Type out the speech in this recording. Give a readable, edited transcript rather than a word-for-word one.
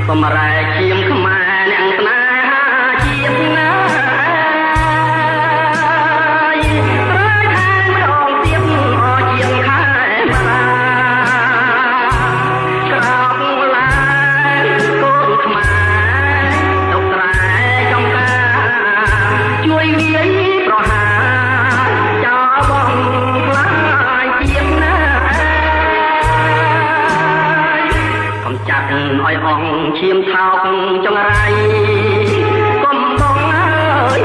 បំរែឈាមខ្មែរអ្នកស្នេហាជាតិណាត្រូវខែម្ដងទៀតអជាងខែបាក្រោកឡើងកូនខ្មែរទុកត្រែចំការជួយវាយប្រហារចោលបងខ្លាយជាតិណាកំចាត់ឲ្យអងឈាមថោកចង្រៃកុំបងអើយ